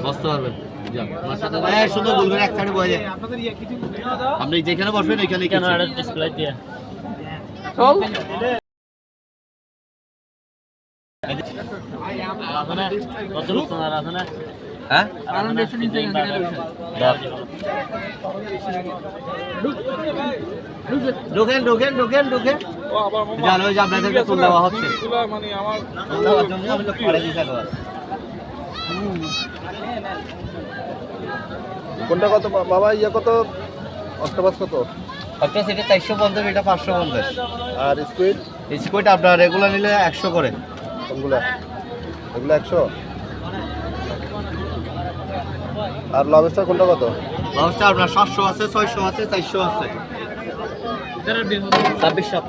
বসতে পারবেন। ভাই শুধু বলবেন এক সাইডে বসে যায়। আপনি যেখানে বসবেন ওইখানে ক্যামেরাটা ডিসপ্লে দিয়ে চল রাখনে কত লোক না রাখনে হ্যাঁ ঢোকেন ঢোকেন ঢোকেন ঢোকেন জানো যে আপনাদেরকে তুলে দেওয়া হচ্ছে মানে আমার দেওয়ার জন্য আমি তো করে দিই স্যার। কোনটা কত বাবা ইয়া কত অক্টোপাস কত একটা সেটা 450 এটা 550 আর স্কুইড স্কুইড আপনার রেগুলার নিলে 100 করে। কোনগুলা এগুলো 100 আর লবস্টার কোনটা কত লবস্টার আপনার 700 আছে 600 আছে 400 আছে 2600